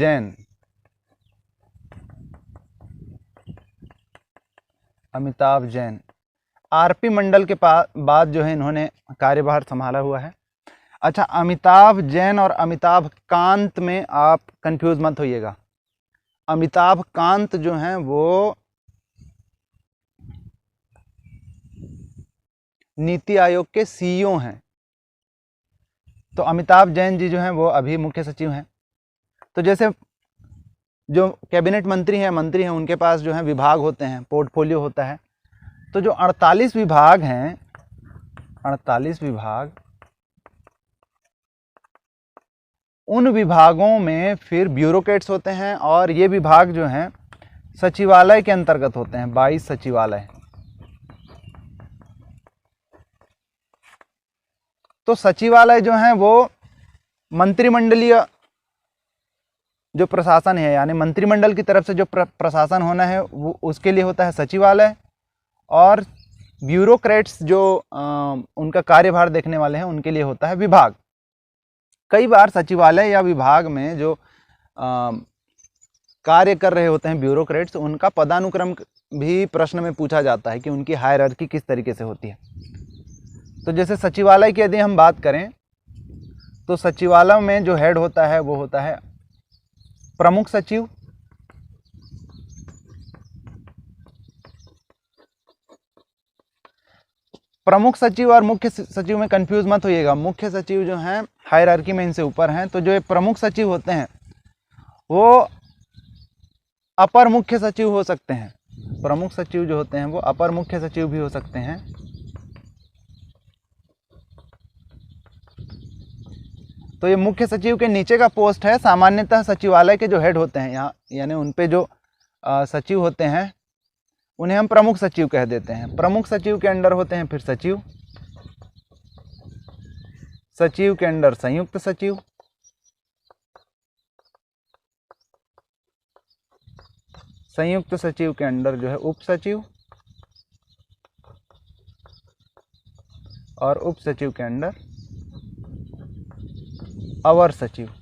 जैन। आरपी मंडल के बाद जो है इन्होंने कार्यभार संभाला हुआ है। अच्छा, अमिताभ जैन और अमिताभ कांत में आप कंफ्यूज मत होइएगा। अमिताभ कांत जो हैं वो नीति आयोग के सीईओ हैं। तो अमिताभ जैन जी जो हैं वो अभी मुख्य सचिव हैं। तो जैसे जो कैबिनेट मंत्री हैं उनके पास जो है विभाग होते हैं, पोर्टफोलियो होता है। तो जो 48 विभाग हैं, 48 विभाग, उन विभागों में फिर ब्यूरोक्रेट्स होते हैं और ये विभाग जो हैं सचिवालय के अंतर्गत होते हैं। 22 सचिवालय। तो सचिवालय जो हैं वो मंत्रिमंडलीय जो प्रशासन है, यानी मंत्रिमंडल की तरफ से जो प्रशासन होना है वो उसके लिए होता है सचिवालय। और ब्यूरोक्रेट्स जो उनका कार्यभार देखने वाले हैं उनके लिए होता है विभाग। कई बार सचिवालय या विभाग में जो कार्य कर रहे होते हैं ब्यूरोक्रेट्स, उनका पदानुक्रम भी प्रश्न में पूछा जाता है कि उनकी हायरार्की किस तरीके से होती है। तो जैसे सचिवालय की यदि हम बात करें तो सचिवालय में जो हेड होता है वो होता है प्रमुख सचिव। प्रमुख सचिव और मुख्य सचिव में कंफ्यूज मत होइएगा। मुख्य सचिव जो हैं हायरार्की में इनसे ऊपर हैं। तो जो ये प्रमुख सचिव होते हैं वो अपर मुख्य सचिव हो सकते हैं। प्रमुख सचिव जो होते हैं वो अपर मुख्य सचिव भी हो सकते हैं। तो ये मुख्य सचिव के नीचे का पोस्ट है। सामान्यतः सचिवालय के जो हेड होते हैं यहाँ, यानी उन पे जो सचिव होते हैं उन्हें हम प्रमुख सचिव कह देते हैं। प्रमुख सचिव के अंडर होते हैं फिर सचिव, सचिव के अंडर संयुक्त सचिव, संयुक्त सचिव के अंडर जो है उप सचिव, और उप सचिव के अंडर अवर सचिव।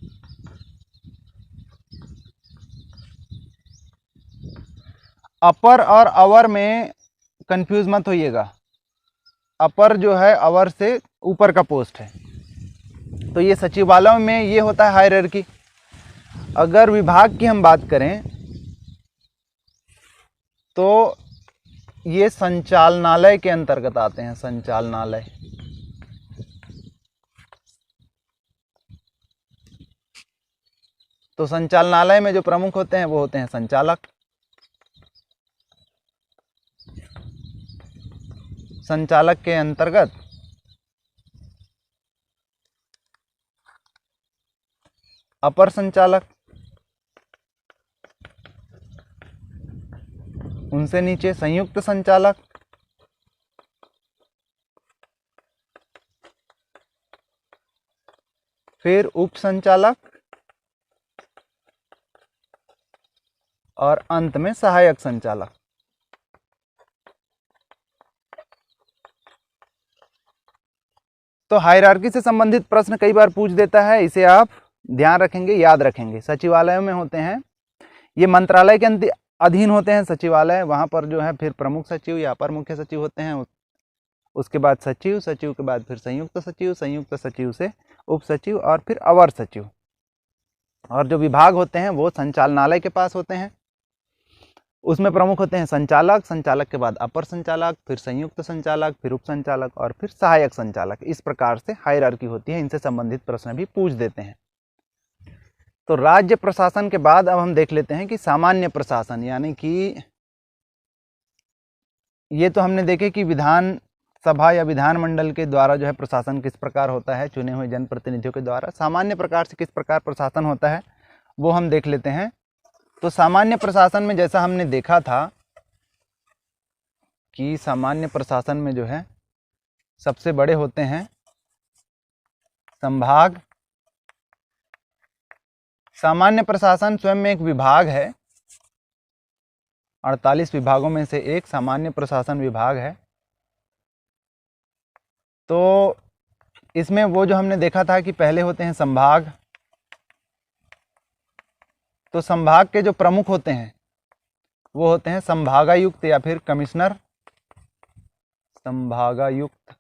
अपर और अवर में कंफ्यूज मत होइएगा। अपर जो है अवर से ऊपर का पोस्ट है। तो ये सचिवालय में ये होता है हायरार्की। अगर विभाग की हम बात करें तो ये संचालनालय के अंतर्गत आते हैं। संचालनालय, तो संचालनालय में जो प्रमुख होते हैं वो होते हैं संचालक। संचालक के अंतर्गत अपर संचालक, उनसे नीचे संयुक्त संचालक, फिर उप संचालक और अंत में सहायक संचालक। तो हायरार्की से संबंधित प्रश्न कई बार पूछ देता है, इसे आप ध्यान रखेंगे, याद रखेंगे। सचिवालय में होते हैं, ये मंत्रालय के अधीन होते हैं सचिवालय। वहाँ पर जो है फिर प्रमुख सचिव या अपर मुख्य सचिव होते हैं। उसके बाद सचिव, सचिव के बाद फिर संयुक्त सचिव, संयुक्त सचिव से उप सचिव और फिर अवर सचिव। और जो विभाग होते हैं वो संचालनालय के पास होते हैं। उसमें प्रमुख होते हैं संचालक, संचालक के बाद अपर संचालक, फिर संयुक्त संचालक, फिर उप संचालक और फिर सहायक संचालक। इस प्रकार से हायरार्की होती है। इनसे संबंधित प्रश्न भी पूछ देते हैं। तो राज्य प्रशासन के बाद अब हम देख लेते हैं कि सामान्य प्रशासन, यानी कि ये तो हमने देखे कि विधान सभा या विधानमंडल के द्वारा जो है प्रशासन किस प्रकार होता है, चुने हुए जनप्रतिनिधियों के द्वारा। सामान्य प्रकार से किस प्रकार प्रशासन होता है वो हम देख लेते हैं। तो सामान्य प्रशासन में जैसा हमने देखा था कि सामान्य प्रशासन में जो है सबसे बड़े होते हैं संभाग। सामान्य प्रशासन स्वयं में एक विभाग है, 48 विभागों में से एक सामान्य प्रशासन विभाग है। तो इसमें वो जो हमने देखा था कि पहले होते हैं संभाग। तो संभाग के जो प्रमुख होते हैं वो होते हैं संभागायुक्त या फिर कमिश्नर। संभागायुक्त,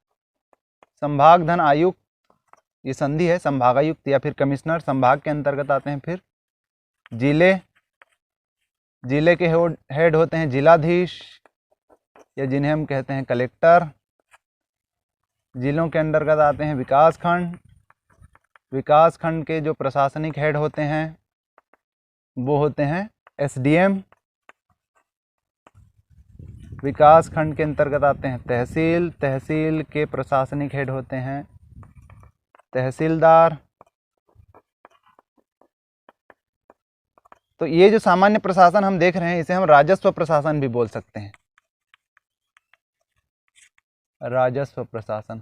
संभाग धन आयुक्त, ये संधि है, संभागायुक्त या फिर कमिश्नर। संभाग के अंतर्गत आते हैं फिर जिले। जिले के हेड होते हैं जिलाधीश या जिन्हें हम कहते हैं कलेक्टर। जिलों के अंतर्गत आते हैं विकास खंड। विकास खंड के जो प्रशासनिक हेड होते हैं वो होते हैं एसडीएम। विकास खंड के अंतर्गत आते हैं तहसील। तहसील के प्रशासनिक हेड होते हैं तहसीलदार। तो ये जो सामान्य प्रशासन हम देख रहे हैं इसे हम राजस्व प्रशासन भी बोल सकते हैं। राजस्व प्रशासन।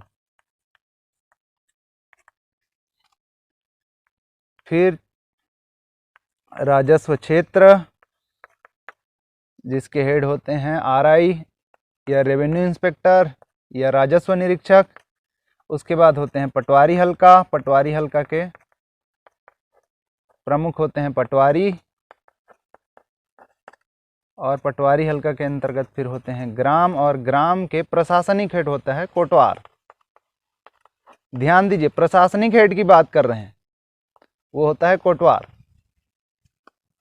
फिर राजस्व क्षेत्र जिसके हेड होते हैं आरआई या रेवेन्यू इंस्पेक्टर या राजस्व निरीक्षक। उसके बाद होते हैं पटवारी हल्का। पटवारी हल्का के प्रमुख होते हैं पटवारी। और पटवारी हल्का के अंतर्गत फिर होते हैं ग्राम, और ग्राम के प्रशासनिक हेड होता है कोटवार। ध्यान दीजिए, प्रशासनिक हेड की बात कर रहे हैं, वो होता है कोटवार।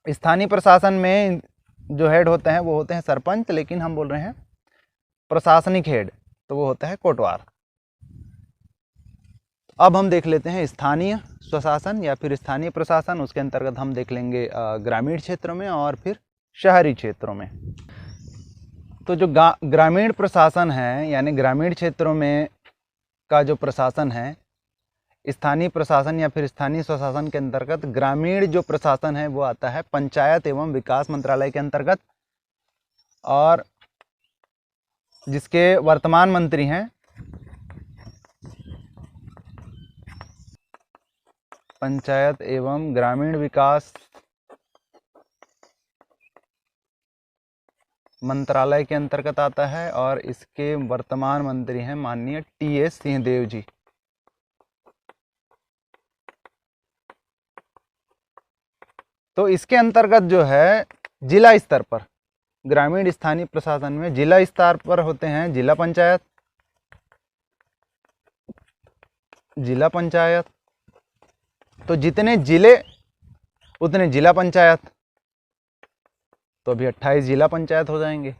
स्थानीय प्रशासन में जो हेड होते हैं वो होते हैं सरपंच, लेकिन हम बोल रहे हैं प्रशासनिक हेड, तो वो होता है कोटवार। अब हम देख लेते हैं स्थानीय स्वशासन या फिर स्थानीय प्रशासन। उसके अंतर्गत हम देख लेंगे ग्रामीण क्षेत्रों में और फिर शहरी क्षेत्रों में। तो जो ग्रामीण प्रशासन है यानी ग्रामीण क्षेत्रों में का जो प्रशासन है, स्थानीय प्रशासन या फिर स्थानीय स्वशासन के अंतर्गत ग्रामीण जो प्रशासन है वो आता है पंचायत एवं विकास मंत्रालय के अंतर्गत, और जिसके वर्तमान मंत्री हैं पंचायत एवं ग्रामीण विकास मंत्रालय के अंतर्गत आता है, और इसके वर्तमान मंत्री हैं माननीय टी.एस. सिंहदेव जी। तो इसके अंतर्गत जो है जिला स्तर पर, ग्रामीण स्थानीय प्रशासन में जिला स्तर पर होते हैं जिला पंचायत। जिला पंचायत, तो जितने जिले उतने जिला पंचायत, तो अभी 28 जिला पंचायत हो जाएंगे।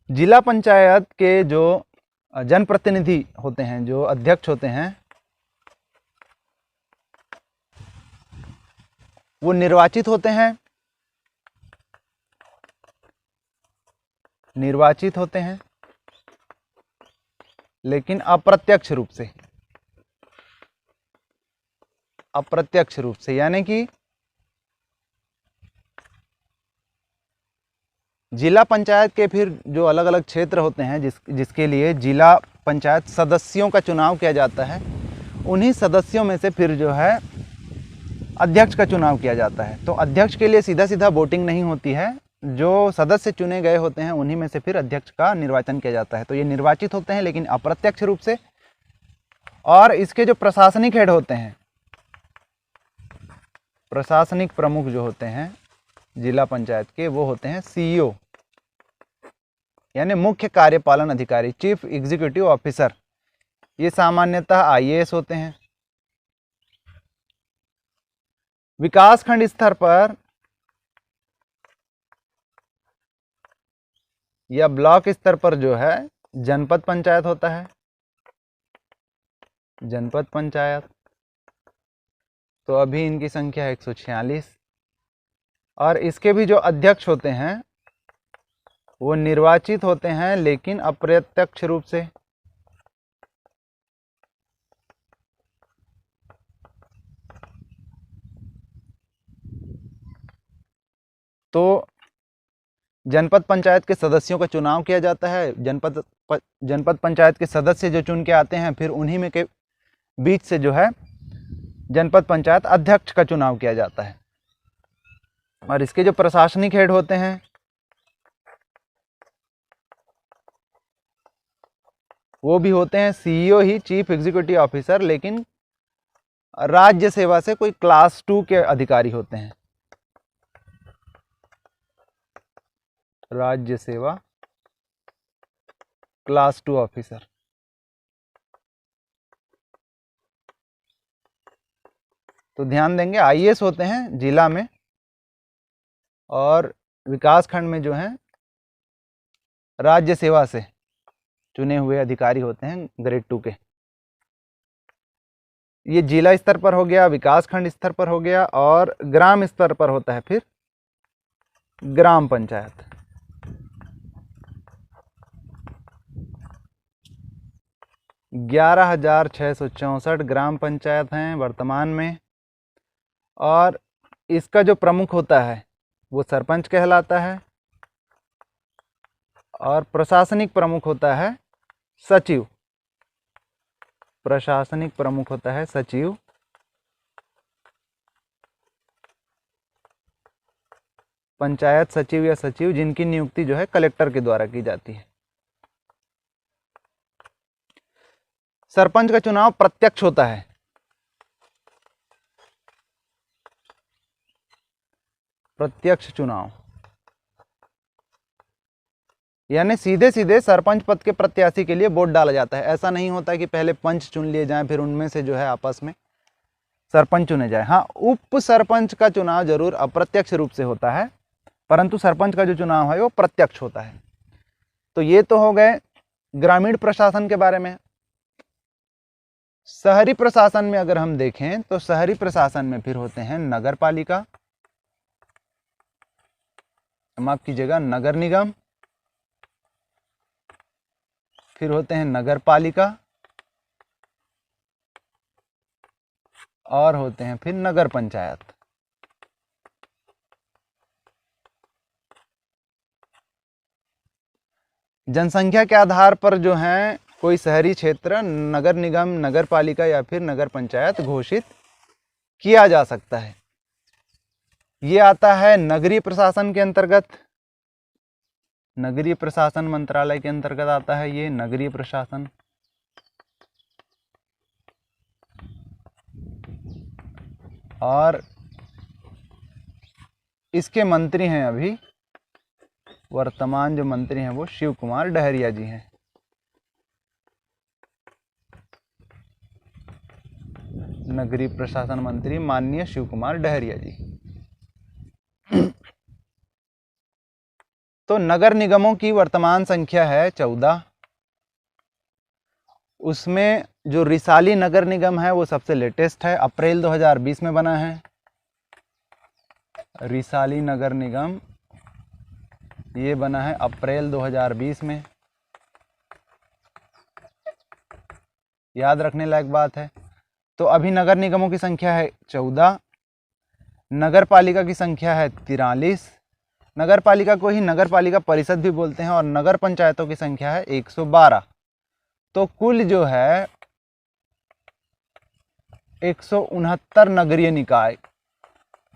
जिला पंचायत के जो जनप्रतिनिधि होते हैं, जो अध्यक्ष होते हैं, वो निर्वाचित होते हैं। निर्वाचित होते हैं लेकिन अप्रत्यक्ष रूप से। अप्रत्यक्ष रूप से यानी कि जिला पंचायत के फिर जो अलग अलग क्षेत्र होते हैं जिसके लिए जिला पंचायत सदस्यों का चुनाव किया जाता है, उन्हीं सदस्यों में से फिर जो है अध्यक्ष का चुनाव किया जाता है। तो अध्यक्ष के लिए सीधा सीधा वोटिंग नहीं होती है, जो सदस्य चुने गए होते हैं उन्हीं में से फिर अध्यक्ष का निर्वाचन किया जाता है। तो ये निर्वाचित होते हैं लेकिन अप्रत्यक्ष रूप से। और इसके जो प्रशासनिक हेड होते हैं, प्रशासनिक प्रमुख जो होते हैं जिला पंचायत के, वो होते हैं सीईओ यानी मुख्य कार्यपालन अधिकारी, चीफ एग्जीक्यूटिव ऑफिसर। ये सामान्यतः आईएएस होते हैं। विकासखंड स्तर पर या ब्लॉक स्तर पर जो है जनपद पंचायत होता है। जनपद पंचायत, तो अभी इनकी संख्या है 146। और इसके भी जो अध्यक्ष होते हैं वो निर्वाचित होते हैं लेकिन अप्रत्यक्ष रूप से। तो जनपद पंचायत के सदस्यों का चुनाव किया जाता है। जनपद पंचायत के सदस्य जो चुन के आते हैं, फिर उन्हीं में के बीच से जो है जनपद पंचायत अध्यक्ष का चुनाव किया जाता है। और इसके जो प्रशासनिक हेड होते हैं वो भी होते हैं सीईओ ही, चीफ एग्जीक्यूटिव ऑफिसर, लेकिन राज्य सेवा से कोई क्लास 2 के अधिकारी होते हैं। राज्य सेवा क्लास 2 ऑफिसर। तो ध्यान देंगे, आईएएस होते हैं जिला में, और विकास खंड में जो है राज्य सेवा से चुने हुए अधिकारी होते हैं ग्रेड 2 के। ये जिला स्तर पर हो गया, विकास खंड स्तर पर हो गया, और ग्राम स्तर पर होता है फिर ग्राम पंचायत। ग्यारह 11,664 ग्राम पंचायत हैं वर्तमान में। और इसका जो प्रमुख होता है वो सरपंच कहलाता है, और प्रशासनिक प्रमुख होता है सचिव। प्रशासनिक प्रमुख होता है सचिव। पंचायत सचिव या सचिव, जिनकी नियुक्ति जो है कलेक्टर के द्वारा की जाती है। सरपंच का चुनाव प्रत्यक्ष होता है। प्रत्यक्ष चुनाव यानी सीधे सीधे सरपंच पद के प्रत्याशी के लिए वोट डाला जाता है। ऐसा नहीं होता कि पहले पंच चुन लिए जाएं, फिर उनमें से जो है आपस में सरपंच चुने जाए। हाँ, उप सरपंच का चुनाव जरूर अप्रत्यक्ष रूप से होता है, परंतु सरपंच का जो चुनाव है वो प्रत्यक्ष होता है। तो ये तो हो गए ग्रामीण प्रशासन के बारे में। शहरी प्रशासन में अगर हम देखें तो शहरी प्रशासन में फिर होते हैं नगर पालिका, माफ कीजिएगा नगर निगम, फिर होते हैं नगर पालिका, और होते हैं फिर नगर पंचायत। जनसंख्या के आधार पर जो है कोई शहरी क्षेत्र नगर निगम, नगर पालिका या फिर नगर पंचायत घोषित किया जा सकता है। ये आता है नगरीय प्रशासन के अंतर्गत। नगरीय प्रशासन मंत्रालय के अंतर्गत आता है ये नगरीय प्रशासन। और इसके मंत्री हैं अभी वर्तमान जो मंत्री हैं वो शिव कुमार डहरिया जी हैं। नगरीय प्रशासन मंत्री माननीय शिव कुमार डहरिया जी। तो नगर निगमों की वर्तमान संख्या है 14। उसमें जो रिसाली नगर निगम है वो सबसे लेटेस्ट है, अप्रैल 2020 में बना है। रिसाली नगर निगम ये बना है अप्रैल 2020 में। याद रखने लायक बात है। तो अभी नगर निगमों की संख्या है 14, नगर पालिका की संख्या है 43। नगर पालिका को ही नगर पालिका परिषद भी बोलते हैं, और नगर पंचायतों की संख्या है 112। तो कुल जो है 169 नगरीय निकाय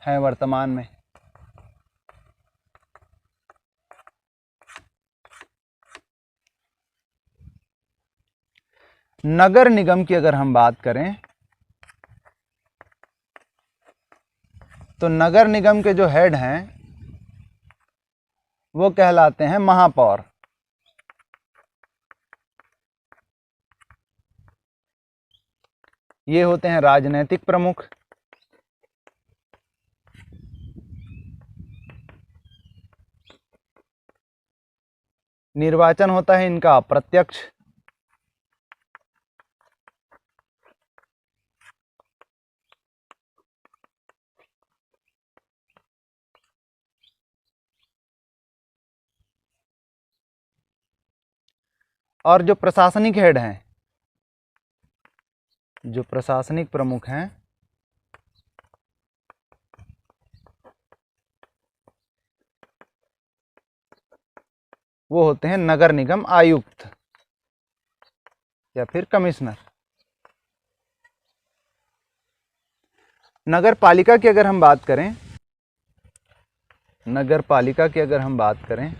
हैं वर्तमान में। नगर निगम की अगर हम बात करें तो नगर निगम के जो हेड हैं वो कहलाते हैं महापौर। ये होते हैं राजनीतिक प्रमुख। निर्वाचन होता है इनका अप्रत्यक्ष। और जो प्रशासनिक हेड हैं, जो प्रशासनिक प्रमुख हैं, वो होते हैं नगर निगम आयुक्त या फिर कमिश्नर। नगर पालिका की अगर हम बात करें, नगर पालिका की अगर हम बात करें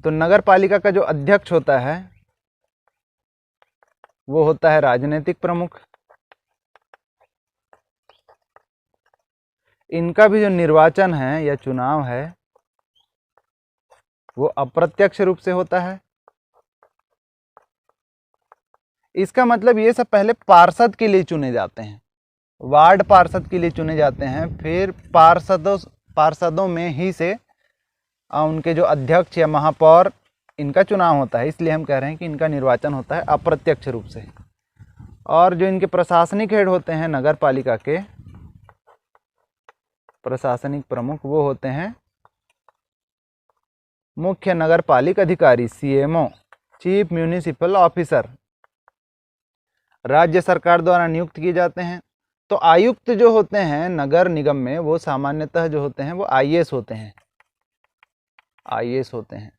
तो नगर पालिका का जो अध्यक्ष होता है वो होता है राजनीतिक प्रमुख। इनका भी जो निर्वाचन है या चुनाव है वो अप्रत्यक्ष रूप से होता है। इसका मतलब ये सब पहले पार्षद के लिए चुने जाते हैं, वार्ड पार्षद के लिए चुने जाते हैं, फिर पार्षदों में ही से उनके जो अध्यक्ष या महापौर, इनका चुनाव होता है। इसलिए हम कह रहे हैं कि इनका निर्वाचन होता है अप्रत्यक्ष रूप से। और जो इनके प्रशासनिक हेड होते हैं नगर पालिका के, प्रशासनिक प्रमुख, वो होते हैं मुख्य नगर पालिक अधिकारी, CMO, चीफ म्यूनिसिपल ऑफिसर, राज्य सरकार द्वारा नियुक्त किए जाते हैं। तो आयुक्त जो होते हैं नगर निगम में, वो सामान्यतः जो होते हैं वो IAS होते हैं, IAS होते हैं।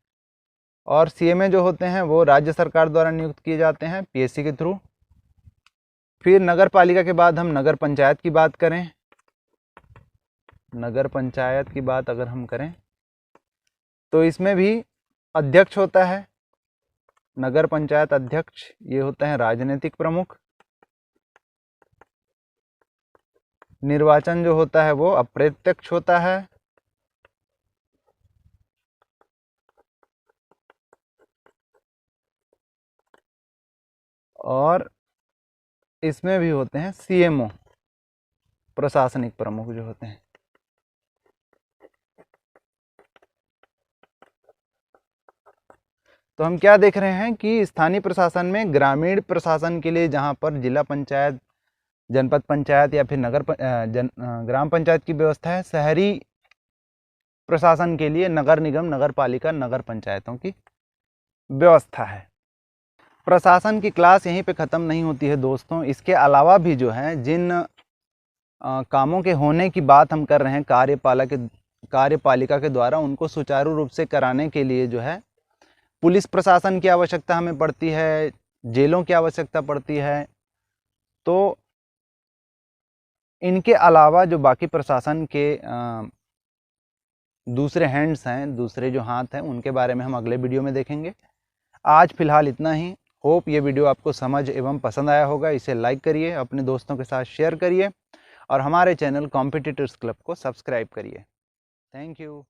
और CMA जो होते हैं वो राज्य सरकार द्वारा नियुक्त किए जाते हैं PSC के थ्रू। फिर नगर पालिका के बाद हम नगर पंचायत की बात करें, नगर पंचायत की बात अगर हम करें तो इसमें भी अध्यक्ष होता है, नगर पंचायत अध्यक्ष, ये होते हैं राजनीतिक प्रमुख। निर्वाचन जो होता है वो अप्रत्यक्ष होता है। और इसमें भी होते हैं CMO, प्रशासनिक प्रमुख जो होते हैं। तो हम क्या देख रहे हैं कि स्थानीय प्रशासन में ग्रामीण प्रशासन के लिए, जहां पर जिला पंचायत, जनपद पंचायत या फिर ग्राम पंचायत की व्यवस्था है, शहरी प्रशासन के लिए नगर निगम, नगर पालिका, नगर पंचायतों की व्यवस्था है। प्रशासन की क्लास यहीं पे ख़त्म नहीं होती है दोस्तों। इसके अलावा भी जो है, जिन कामों के होने की बात हम कर रहे हैं कार्यपालिका के द्वारा, उनको सुचारू रूप से कराने के लिए जो है पुलिस प्रशासन की आवश्यकता हमें पड़ती है, जेलों की आवश्यकता पड़ती है। तो इनके अलावा जो बाकी प्रशासन के दूसरे हैंड्स हैं, दूसरे जो हाथ हैं, उनके बारे में हम अगले वीडियो में देखेंगे। आज फिलहाल इतना ही। होप ये वीडियो आपको समझ एवं पसंद आया होगा। इसे लाइक करिए, अपने दोस्तों के साथ शेयर करिए और हमारे चैनल कॉम्पिटिटर्स क्लब को सब्सक्राइब करिए। Thank you.